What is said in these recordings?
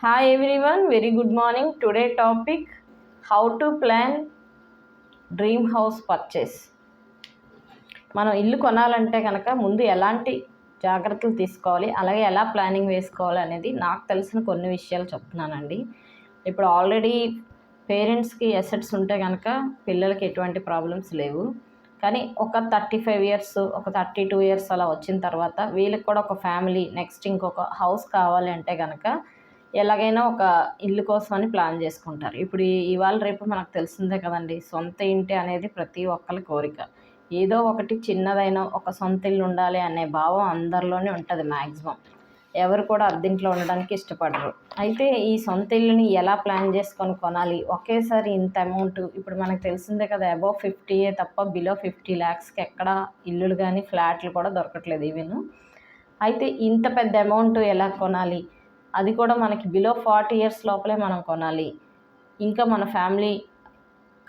Hi everyone, very good morning. Today topic, how to plan dream house purchase. మనం ఇల్లు కొనాలంటే కనుక ముందు ఎలాంటి జాగ్రత్తలు తీసుకోవాలి, అలాగే ఎలా ప్లానింగ్ వేసుకోవాలి అనేది నాకు తెలిసిన కొన్ని విషయాలు చెప్తున్నానండి. ఇప్పుడు ఆల్రెడీ పేరెంట్స్కి అసెట్స్ ఉంటే కనుక పిల్లలకి ఎటువంటి ప్రాబ్లమ్స్ లేవు. కానీ ఒక 35 ఇయర్స్, ఒక 32 ఇయర్స్ అలా వచ్చిన తర్వాత వీళ్ళకి కూడా ఒక ఫ్యామిలీ, నెక్స్ట్ ఇంకొక హౌస్ కావాలి అంటే కనుక ఎలాగైనా ఒక ఇల్లు కోసం అని ప్లాన్ చేసుకుంటారు. ఇప్పుడు ఇవాళ రేపు మనకు తెలిసిందే కదండి, సొంత ఇంటి అనేది ప్రతి ఒక్కరి కోరిక. ఏదో ఒకటి చిన్నదైనా ఒక సొంత ఇల్లు ఉండాలి అనే భావం అందరిలోనే ఉంటుంది. మ్యాక్సిమం ఎవరు కూడా అద్దెంట్లో ఉండడానికి ఇష్టపడరు. అయితే ఈ సొంత ఇల్లుని ఎలా ప్లాన్ చేసుకొని కొనాలి, ఒకేసారి ఇంత అమౌంట్, ఇప్పుడు మనకు తెలిసిందే కదా, అబవ్ 50 తప్ప బిలో 50 lakhsకి ఎక్కడ ఇల్లులు కానీ ఫ్లాట్లు కూడా దొరకట్లేదు ఈవెన్. అయితే ఇంత పెద్ద అమౌంట్ ఎలా కొనాలి, అది కూడా మనకి బిలో 40 ఇయర్స్ లోపలే మనం కొనాలి, ఇంకా మన ఫ్యామిలీ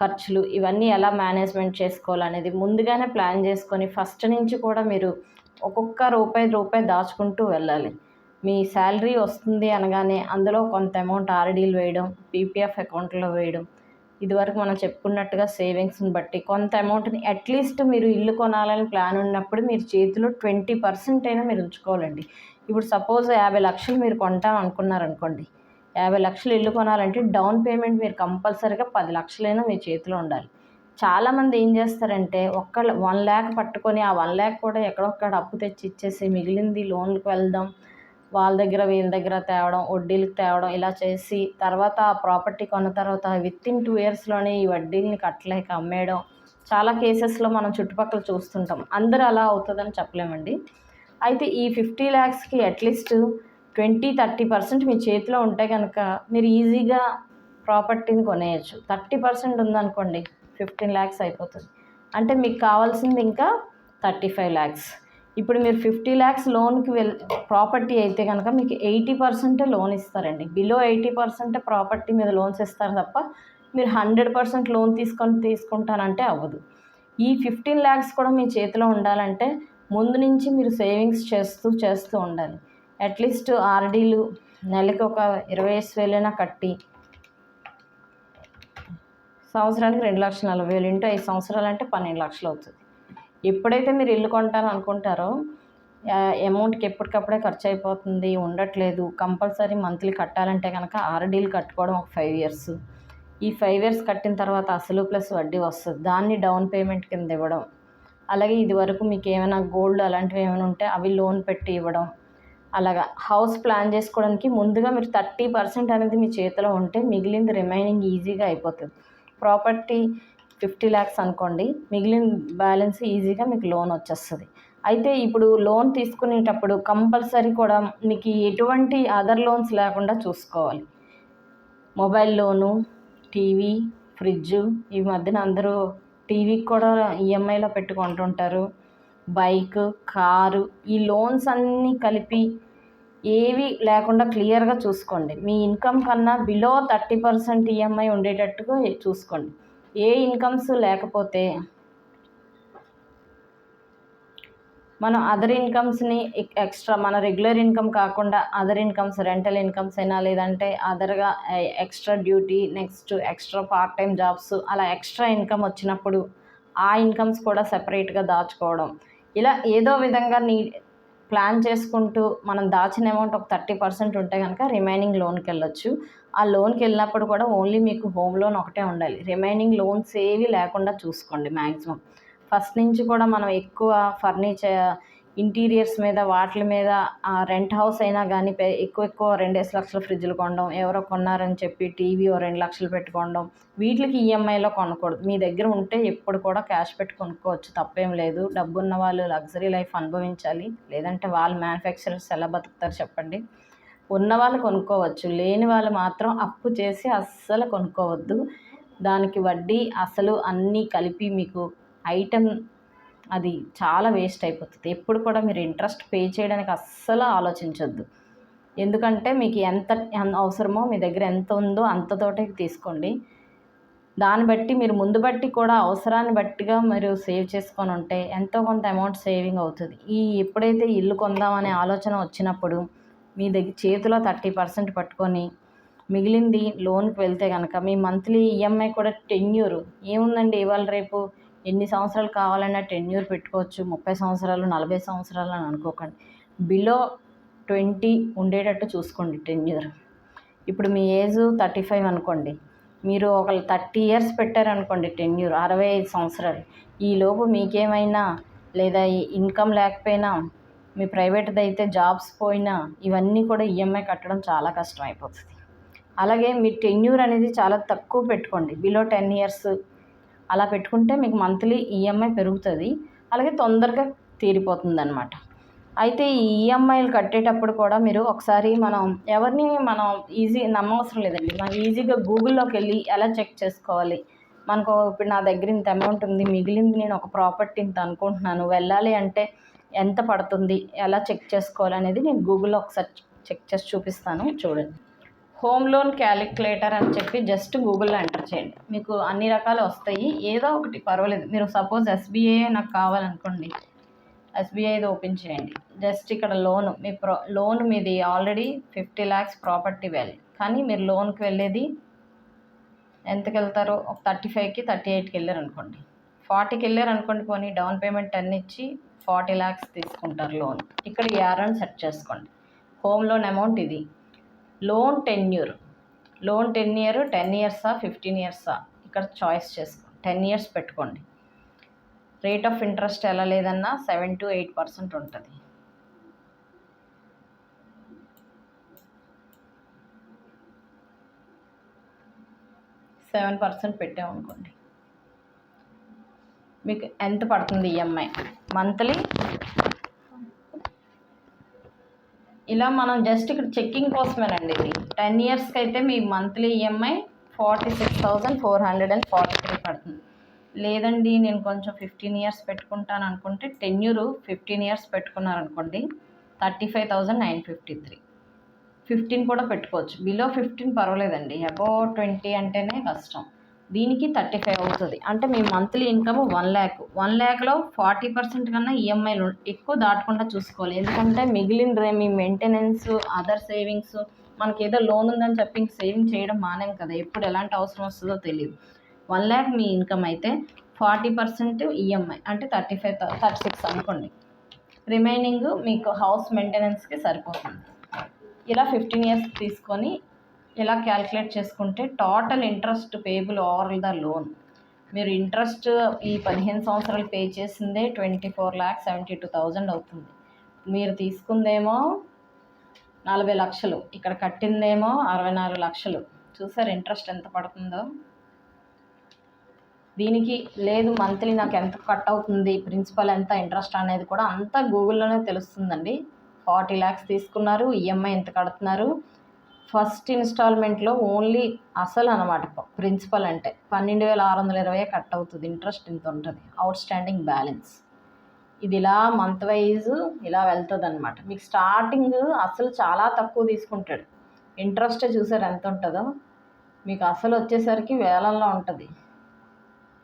ఖర్చులు ఇవన్నీ ఎలా మేనేజ్మెంట్ చేసుకోవాలనేది ముందుగానే ప్లాన్ చేసుకొని ఫస్ట్ నుంచి కూడా మీరు ఒక్కొక్క రూపాయి దాచుకుంటూ వెళ్ళాలి. మీ శాలరీ వస్తుంది అనగానే అందులో కొంత అమౌంట్ ఆర్డీలు వేయడం, పీపీఎఫ్ అకౌంట్లో వేయడం, ఇదివరకు మనం చెప్పుకున్నట్టుగా సేవింగ్స్ని బట్టి కొంత అమౌంట్ని అట్లీస్ట్ మీరు ఇల్లు కొనాలని ప్లాన్ ఉన్నప్పుడు మీరు చేతిలో 20% అయినా మీరు ఉంచుకోవాలండి. ఇప్పుడు సపోజ్ 50 లక్షలు మీరు కొంటాం అనుకున్నారనుకోండి, 50 లక్షలు ఇల్లు కొనాలంటే డౌన్ పేమెంట్ మీరు కంపల్సరీగా 10 లక్షలైనా మీ చేతిలో ఉండాలి. చాలామంది ఏం చేస్తారంటే 1 lakh పట్టుకొని ఆ 1 lakh కూడా ఎక్కడొక్కడ అప్పు తెచ్చి ఇచ్చేసి మిగిలింది లోన్లకు వెళ్దాం, వాళ్ళ దగ్గర వీళ్ళ దగ్గర తేవడం, వడ్డీలకు తేవడం, ఇలా చేసి తర్వాత ఆ ప్రాపర్టీ కొన్న తర్వాత వితిన్ 2 ఇయర్స్లోనే ఈ వడ్డీలని కట్టలేక అమ్మేయడం చాలా కేసెస్లో మనం చుట్టుపక్కల చూస్తుంటాం. అందరూ అలా అవుతుందని చెప్పలేమండి. అయితే ఈ 50 lakhsకి అట్లీస్ట్ 20-30% మీ చేతిలో ఉంటే కనుక మీరు ఈజీగా ప్రాపర్టీని కొనేయచ్చు. 30% ఉందనుకోండి 15 lakhs అయిపోతుంది. అంటే మీకు కావాల్సింది ఇంకా 35 lakhs. ఇప్పుడు మీరు 50 lakhs లోన్కి ప్రాపర్టీ అయితే కనుక మీకు 80% లోన్ ఇస్తారండి. బిలో 80% ప్రాపర్టీ మీద లోన్స్ ఇస్తారు తప్ప మీరు 100% లోన్ తీసుకుంటానంటే అవ్వదు. ఈ 15 lakhs కూడా మీ చేతిలో ఉండాలంటే ముందు నుంచి మీరు సేవింగ్స్ చేస్తూ ఉండాలి. అట్లీస్ట్ ఆర్డీలు నెలకి ఒక 20,000 కట్టి సంవత్సరానికి 2,40,000 ఇంటూ 5 సంవత్సరాలు అంటే 12 లక్షలు అవుతుంది. ఎప్పుడైతే మీరు ఇల్లు కొంటాను అనుకుంటారో అమౌంట్కి ఎప్పటికప్పుడే ఖర్చు అయిపోతుంది, ఉండట్లేదు, కంపల్సరీ మంత్లీ కట్టాలంటే కనుక ఆర్డీలు కట్టుకోవడం ఒక 5 years. ఈ 5 years కట్టిన తర్వాత అసలు ప్లస్ వడ్డీ వస్తుంది, దాన్ని డౌన్ పేమెంట్ కింద ఇవ్వడం. అలాగే ఇది వరకు మీకు ఏమైనా గోల్డ్ అలాంటివి ఏమైనా ఉంటే అవి లోన్ పెట్టి ఇవ్వడం. అలాగా హౌస్ ప్లాన్ చేసుకోవడానికి ముందుగా మీరు 30% అనేది మీ చేతిలో ఉంటే మిగిలింది రిమైనింగ్ ఈజీగా అయిపోతుంది. ప్రాపర్టీ 50 lakhs అనుకోండి, మిగిలిన బ్యాలెన్స్ ఈజీగా మీకు లోన్ వచ్చేస్తుంది. అయితే ఇప్పుడు లోన్ తీసుకునేటప్పుడు కంపల్సరీ కూడా మీకు ఎటువంటి అదర్ లోన్స్ లేకుండా చూసుకోవాలి. మొబైల్ లోను, టీవీ, ఫ్రిడ్జ్, ఈ మధ్యన అందరూ టీవీకి కూడా ఈఎంఐలో పెట్టుకుంటుంటారు, బైక్, కారు, ఈ లోన్స్ అన్నీ కలిపి ఏవి లేకుండా క్లియర్గా చూసుకోండి. మీ ఇన్కమ్ కన్నా బిలో 30% ఈఎంఐ ఉండేటట్టుగా చూసుకోండి. ఏ ఇన్కమ్స్ లేకపోతే మనం అదర్ ఇన్కమ్స్ని ఎక్స్ట్రా, మన రెగ్యులర్ ఇన్కమ్ కాకుండా అదర్ ఇన్కమ్స్, రెంటల్ ఇన్కమ్స్ అయినా లేదంటే అదర్గా extra duty, next extra part time jobs, అలా ఎక్స్ట్రా ఇన్కమ్ వచ్చినప్పుడు ఆ ఇన్కమ్స్ కూడా సెపరేట్గా దాచుకోవడం, ఇలా ఏదో విధంగా ప్లాన్ చేసుకుంటూ మనం దాచిన అమౌంట్ ఒక 30% ఉంటే కనుక రిమైనింగ్ లోన్కి వెళ్ళొచ్చు. ఆ లోన్కి వెళ్ళినప్పుడు కూడా ఓన్లీ మీకు హోమ్ లోన్ ఒకటే ఉండాలి, రిమైనింగ్ లోన్స్ ఏవి లేకుండా చూసుకోండి. మ్యాక్సిమం ఫస్ట్ నుంచి కూడా మనం ఎక్కువ ఫర్నిచర్, ఇంటీరియర్స్ మీద, వాటి మీద, రెంట్ హౌస్ అయినా కానీ ఎక్కువ 2 లక్షల ఫ్రిడ్జ్లు కొనడం, ఎవరో కొన్నారని చెప్పి టీవీ 2 లక్షలు పెట్టుకోవడం, వీటికి ఈఎంఐలో కొనకూడదు. మీ దగ్గర ఉంటే ఎప్పుడు కూడా క్యాష్ పెట్టి కొనుక్కోవచ్చు, తప్పేం లేదు. డబ్బున్న వాళ్ళు లగ్జరీ లైఫ్ అనుభవించాలి, లేదంటే వాళ్ళు మ్యానుఫ్యాక్చరర్స్ ఎలా బతుకుతారు చెప్పండి. ఉన్నవాళ్ళు కొనుక్కోవచ్చు, లేని వాళ్ళు మాత్రం అప్పు చేసి అస్సలు కొనుక్కోవద్దు. దానికి వడ్డీ, అసలు అన్నీ కలిపి మీకు ఐటెం అది చాలా వేస్ట్ అయిపోతుంది. ఎప్పుడు కూడా మీరు ఇంట్రెస్ట్ పే చేయడానికి అస్సలు ఆలోచించొద్దు. ఎందుకంటే మీకు ఎంత అవసరమో, మీ దగ్గర ఎంత ఉందో అంతతోటే తీసుకోండి. దాన్ని బట్టి మీరు ముందు బట్టి కూడా అవసరాన్ని బట్టిగా మీరు సేవ్ చేసుకొని ఉంటే ఎంతో కొంత అమౌంట్ సేవింగ్ అవుతుంది. ఎప్పుడైతే ఇల్లు కొందామనే ఆలోచన వచ్చినప్పుడు మీ దగ్గర చేతిలో 30% పట్టుకొని మిగిలింది లోన్కి వెళ్తే కనుక మీ మంత్లీ ఈఎంఐ కూడా టెన్యూర్ ఏముందండి, ఇవాళ రేపు ఎన్ని సంవత్సరాలు కావాలన్నా టెన్యూర్ పెట్టుకోవచ్చు. 30 సంవత్సరాలు 40 సంవత్సరాలు అని అనుకోకండి. బిలో 20 ఉండేటట్టు చూసుకోండి టెన్యూర్. ఇప్పుడు మీ ఏజ్ 35 అనుకోండి, మీరు ఒక 30 ఇయర్స్ పెట్టారనుకోండి టెన్యూర్ 65 సంవత్సరాలు. ఈలోపు మీకేమైనా లేదా ఇన్కమ్ లేకపోయినా, మీ ప్రైవేట్ది అయితే జాబ్స్ పోయినా, ఇవన్నీ కూడా ఈఎంఐ కట్టడం చాలా కష్టం అయిపోతుంది. అలాగే మీ టెన్యూర్ అనేది చాలా తక్కువ పెట్టుకోండి, బిలో 10 ఇయర్స్ అలా పెట్టుకుంటే మీకు మంత్లీ ఈఎంఐ పెరుగుతుంది, అలాగే తొందరగా తీరిపోతుంది అనమాట. అయితే ఈ ఈఎంఐలు కట్టేటప్పుడు కూడా మీరు ఒకసారి మనం ఎవరిని నమ్మవసరం లేదండి. మనం ఈజీగా గూగుల్లోకి వెళ్ళి ఎలా చెక్ చేసుకోవాలి, మనకు ఇప్పుడు నా దగ్గర ఇంత అమౌంట్ ఉంది, మిగిలింది నేను ఒక ప్రాపర్టీ ఇంత అనుకుంటున్నాను, వెళ్ళాలి అంటే ఎంత పడుతుంది, ఎలా చెక్ చేసుకోవాలి అనేది నేను గూగుల్లో ఒకసారి చెక్ చేసి చూపిస్తాను, చూడండి. హోమ్ లోన్ క్యాలిక్యులేటర్ అని చెప్పి జస్ట్ గూగుల్లో ఎంటర్ చేయండి, మీకు అన్ని రకాలు వస్తాయి, ఏదో ఒకటి పర్వాలేదు. మీరు సపోజ్ ఎస్బీఐ నాకు కావాలనుకోండి, ఎస్బీఐది ఓపెన్ చేయండి. జస్ట్ ఇక్కడ లోన్ మీది ఆల్రెడీ 50 lakhs ప్రాపర్టీ వాల్యూ, కానీ మీరు లోన్కి వెళ్ళేది ఎంతకి వెళ్తారో ఒక 35కి 38కి వెళ్ళారు అనుకోండి, 40కి వెళ్ళారు అనుకోండి, పోనీ డౌన్ పేమెంట్ 10 ఇచ్చి 40 lakhs తీసుకుంటారు లోన్. ఇక్కడ యారన్ సెట్ చేసుకోండి. హోమ్ లోన్ అమౌంట్ ఇది. లోన్ టెన్యూర్ 10 ఇయర్సా 15 ఇయర్సా ఇక్కడ చాయిస్ చేసుకోండి. 10 ఇయర్స్ పెట్టుకోండి. రేట్ ఆఫ్ ఇంట్రెస్ట్ ఎలా లేదన్నా 7 to 8% ఉంటుంది. %7 పెట్టామనుకోండి, మీకు ఎంత పడుతుంది ఈఎంఐ మంత్లీ. ఇలా మనం జస్ట్ ఇక్కడ చెక్కింగ్ కోసమేనండి ఇది. 10 ఇయర్స్కి అయితే మీ మంత్లీ ఈఎంఐ 46,443 పడుతుంది. లేదండి నేను కొంచెం 15 ఇయర్స్ పెట్టుకుంటాను అనుకుంటే, టెన్యూర్ 15 ఇయర్స్ పెట్టుకున్నారనుకోండి 35,953. 15 కూడా పెట్టుకోవచ్చు, బిలో 15 పర్వాలేదండి, అబౌవ్ 20 అంటేనే కష్టం. దీనికి 35 అవుతుంది, అంటే మీ మంత్లీ ఇన్కమ్ 1 lakh. 1 lakhలో 40% కన్నా ఈఎంఐలు ఎక్కువ దాటకుండా చూసుకోవాలి. ఎందుకంటే మిగిలిన మీ మెయింటెనెన్స్, అదర్ సేవింగ్స్, మనకి ఏదో లోన్ ఉందని చెప్పి సేవింగ్ చేయడం మానేం కదా, ఎప్పుడు ఎలాంటి అవసరం వస్తుందో తెలియదు. 1 lakh మీ ఇన్కమ్ అయితే 40% ఈఎంఐ అంటే 36 అనుకోండి, రిమైనింగ్ మీకు హౌస్ మెయింటెనెన్స్కి సరిపోతుంది. ఇలా 15 ఇయర్స్ తీసుకొని ఇలా క్యాల్కులేట్ చేసుకుంటే total interest payable over the loan, మీరు ఇంట్రెస్ట్ ఈ 15 సంవత్సరాలు పే చేసిందే 24,72,000 అవుతుంది. మీరు తీసుకుందేమో 40 లక్షలు, ఇక్కడ కట్టిందేమో 64 లక్షలు. చూసారు ఇంట్రెస్ట్ ఎంత పడుతుందో. దీనికి లేదు మంత్లీ నాకు ఎంత కట్ అవుతుంది, ప్రిన్సిపల్ ఎంత, ఇంట్రెస్ట్ అనేది కూడా అంతా గూగుల్లోనే తెలుస్తుందండి. 40 lakhs తీసుకున్నారు, ఈఎంఐ ఎంత కడుతున్నారు, ఫస్ట్ ఇన్స్టాల్మెంట్లో ఓన్లీ అసలు అనమాట, ప్రిన్సిపల్ అంటే 12,620 కట్ అవుతుంది, ఇంట్రెస్ట్ ఇంత ఉంటుంది, అవుట్ స్టాండింగ్ బ్యాలెన్స్. ఇది ఇలా మంత్ వైజ్ ఇలా వెళ్తుంది అనమాట. మీకు స్టార్టింగ్ అసలు చాలా తక్కువ తీసుకుంటాడు, ఇంట్రెస్ట్ చూసారు ఎంత ఉంటుందో, మీకు అసలు వచ్చేసరికి వేలల్లో ఉంటుంది,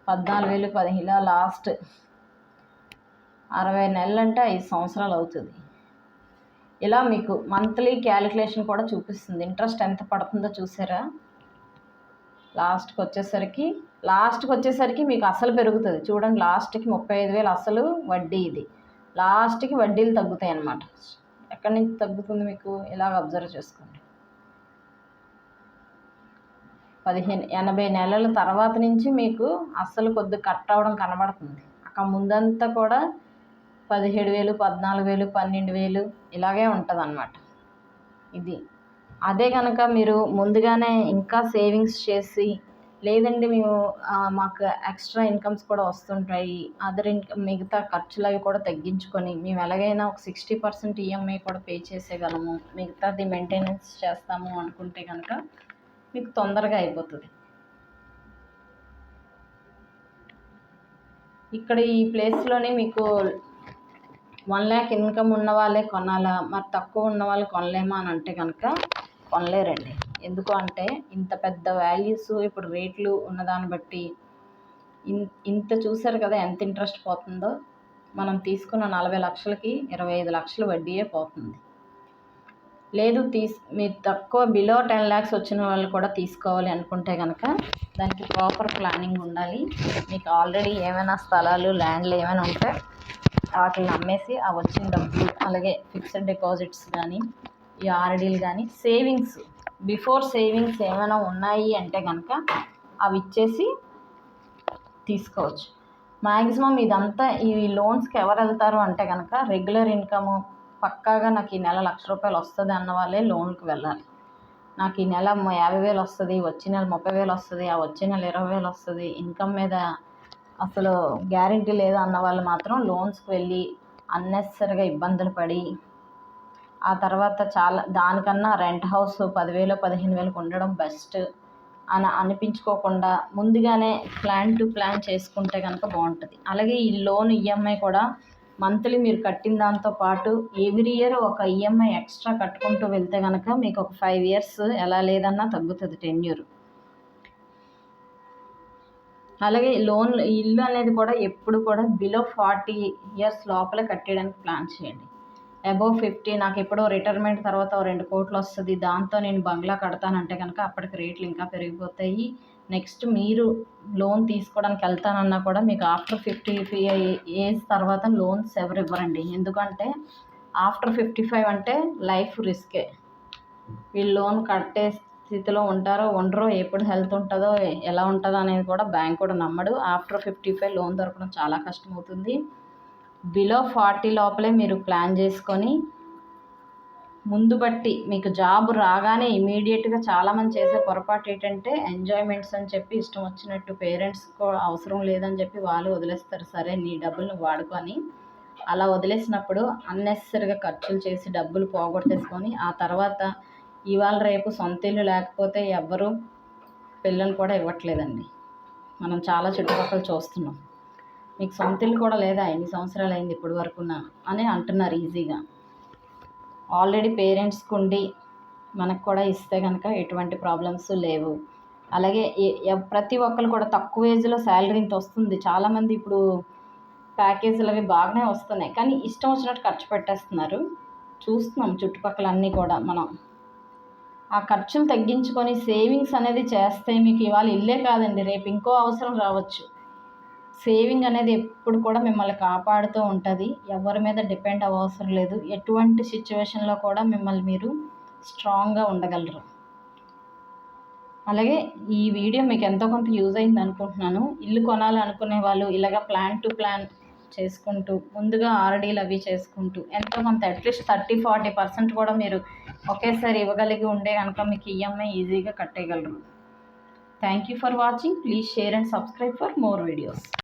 14,000 15 ఇలా లాస్ట్ 60 నెలలు అంటే 5 సంవత్సరాలు అవుతుంది. ఇలా మీకు మంత్లీ క్యాలిక్యులేషన్ కూడా చూపిస్తుంది, ఇంట్రెస్ట్ ఎంత పడుతుందో చూసారా. లాస్ట్కి వచ్చేసరికి మీకు అసలు పెరుగుతుంది చూడండి. లాస్ట్కి 35,000 అసలు వడ్డీ, ఇది లాస్ట్కి వడ్డీలు తగ్గుతాయి అన్నమాట. ఎక్కడి నుంచి తగ్గుతుంది మీకు ఇలాగ అబ్జర్వ్ చేసుకోండి. 80 నెలల తర్వాత నుంచి మీకు అస్సలు కొద్ది కట్ అవ్వడం కనబడుతుంది. అక్కడ ముందంతా కూడా 17,000 14,000 12,000 ఇలాగే ఉంటుంది అన్నమాట ఇది. అదే కనుక మీరు ముందుగానే ఇంకా సేవింగ్స్ చేసి, లేదండి మాకు ఎక్స్ట్రా ఇన్కమ్స్ కూడా వస్తుంటాయి, అదర్ ఇన్కమ్ మిగతా ఖర్చులు అవి కూడా తగ్గించుకొని మేము ఎలాగైనా ఒక 60% ఈఎంఐ కూడా పే చేసేయగలము, మిగతాది మెయింటెనెన్స్ చేస్తాము అనుకుంటే కనుక మీకు తొందరగా అయిపోతుంది. ఇక్కడ ఈ ప్లేస్లోనే మీకు 1 lakh ఇన్కమ్ ఉన్న వాళ్ళే కొనాలా, మరి తక్కువ ఉన్న వాళ్ళు కొనలేమా అని అంటే కనుక కొనలేరండి. ఎందుకు అంటే ఇంత పెద్ద వాల్యూస్ ఇప్పుడు రేట్లు ఉన్నదాన్ని బట్టి ఇంత చూసారు కదా ఎంత ఇంట్రెస్ట్ పోతుందో. మనం తీసుకున్న 40 లక్షలకి 25 లక్షలు వడ్డీయే పోతుంది. లేదు మీరు తక్కువ బిలో 10 lakhs వచ్చిన వాళ్ళు కూడా తీసుకోవాలి అనుకుంటే కనుక దానికి ప్రాపర్ ప్లానింగ్ ఉండాలి. మీకు ఆల్రెడీ ఏమైనా స్థలాలు ల్యాండ్లు ఏమైనా ఉంటే వాటిని అమ్మేసి ఆ వచ్చిన డబ్బులు, అలాగే ఫిక్స్డ్ డిపాజిట్స్ కానీ ఈ ఆర్డీలు కానీ సేవింగ్స్, బిఫోర్ సేవింగ్స్ ఏమైనా ఉన్నాయి అంటే కనుక అవి ఇచ్చేసి తీసుకోవచ్చు. మ్యాక్సిమం ఇదంతా ఈ లోన్స్కి ఎవరు వెళ్తారు అంటే కనుక రెగ్యులర్ ఇన్కము పక్కాగా నాకు ఈ నెల 1,00,000 రూపాయలు వస్తుంది అన్న వాళ్ళే లోన్కి వెళ్ళాలి. నాకు ఈ నెల 50,000 వస్తుంది, వచ్చే నెల 30,000 వస్తుంది, ఆ వచ్చే నెల 20,000 వస్తుంది, ఇన్కమ్ మీద అసలు గ్యారంటీ లేదు అన్న వాళ్ళు మాత్రం లోన్స్కి వెళ్ళి అన్నెసరీగా ఇబ్బందులు పడి ఆ తర్వాత చాలా దానికన్నా రెంట్ హౌస్ 10,000 15,000 ఉండడం బెస్ట్ అని అనిపించుకోకుండా ముందుగానే ప్లాన్ చేసుకుంటే కనుక బాగుంటుంది. అలాగే ఈ లోన్ ఈఎంఐ కూడా మంత్లీ మీరు కట్టిన దాంతో పాటు ఎవ్రీ ఇయర్ ఒక ఈఎంఐ ఎక్స్ట్రా కట్టుకుంటూ వెళ్తే కనుక మీకు ఒక 5 years ఎలా లేదన్నా తగ్గుతుంది టెన్యూర్. అలాగే ఇల్లు అనేది కూడా ఎప్పుడు కూడా బిలో 40 years లోపలే కట్టేయడానికి ప్లాన్ చేయండి. అబోవ్ 50 నాకు ఎప్పుడో రిటైర్మెంట్ తర్వాత 2 కోట్లు వస్తుంది, దాంతో నేను బంగ్లా కడతానంటే కనుక అప్పటికి రేట్లు ఇంకా పెరిగిపోతాయి. నెక్స్ట్ మీరు లోన్ తీసుకోవడానికి వెళ్తానన్నా కూడా మీకు ఆఫ్టర్ 50 ఏజ్ తర్వాత లోన్స్ ఎవరు ఇవ్వరండి. ఎందుకంటే ఆఫ్టర్ 55 అంటే లైఫ్ రిస్కే. వీళ్ళు లోన్ కట్టే స్థితిలో ఉంటారో ఉండరో, ఎప్పుడు హెల్త్ ఉంటుందో ఎలా ఉంటుందో అనేది కూడా బ్యాంక్ కూడా నమ్మడు. ఆఫ్టర్ 55 లోన్ దొరకడం చాలా కష్టమవుతుంది. బిలో 40 లోపలే మీరు ప్లాన్ చేసుకొని ముందు బట్టి మీకు జాబ్ రాగానే ఇమీడియట్గా చాలామంది చేసే పొరపాటు ఏంటంటే ఎంజాయ్మెంట్స్ అని చెప్పి ఇష్టం వచ్చినట్టు పేరెంట్స్కి అవసరం లేదని చెప్పి వాళ్ళు వదిలేస్తారు. సరే నీ డబ్బులు నువ్వు వాడుకొని అలా వదిలేసినప్పుడు అన్నెసరీగా ఖర్చులు చేసి డబ్బులు పోగొట్టేసుకొని ఆ తర్వాత ఇవాళ రేపు సొంత ఇల్లు లేకపోతే ఎవ్వరూ పిల్లలు కూడా ఇవ్వట్లేదండి. మనం చాలా చుట్టుపక్కల చూస్తున్నాం. మీకు సొంత ఇల్లు కూడా లేదా, ఎన్ని సంవత్సరాలు అయింది ఇప్పటి వరకున్నా అని అంటున్నారు ఈజీగా. ఆల్రెడీ పేరెంట్స్కి ఉండి మనకు కూడా ఇస్తే కనుక ఎటువంటి ప్రాబ్లమ్స్ లేవు. అలాగే ప్రతి ఒక్కరు కూడా తక్కువ ఏజ్లో శాలరీ ఇంత వస్తుంది, చాలామంది ఇప్పుడు ప్యాకేజీలు అవి బాగానే వస్తున్నాయి, కానీ ఇష్టం వచ్చినట్టు ఖర్చు పెట్టేస్తున్నారు. చూస్తున్నాం చుట్టుపక్కల అన్నీ కూడా. మనం ఆ ఖర్చులు తగ్గించుకొని సేవింగ్స్ అనేది చేస్తే మీకు ఇవాళ ఇల్లే కాదండి, రేపు ఇంకో అవసరం రావచ్చు. సేవింగ్ అనేది ఎప్పుడు కూడా మిమ్మల్ని కాపాడుతూ ఉంటుంది. ఎవరి మీద డిపెండ్ అవ్వవసరం లేదు. ఎటువంటి సిచ్యువేషన్లో కూడా మిమ్మల్ని మీరు స్ట్రాంగ్గా ఉండగలరు. అలాగే ఈ వీడియో మీకు ఎంతో కొంత యూజ్ అయింది అనుకుంటున్నాను. ఇల్లు కొనాలి అనుకునే వాళ్ళు ఇలాగ ప్లాన్ చేసుకుంటూ ముందుగా ఆర్డీలు అవి చేసుకుంటూ ఎంతో కొంత అట్లీస్ట్ 30-40% కూడా మీరు ఒకేసారి ఇవ్వగలిగి ఉండే కనుక మీకు ఈఎంఐ ఈజీగా కట్టేయగలరు. Thank you for watching. Please share and subscribe for more videos.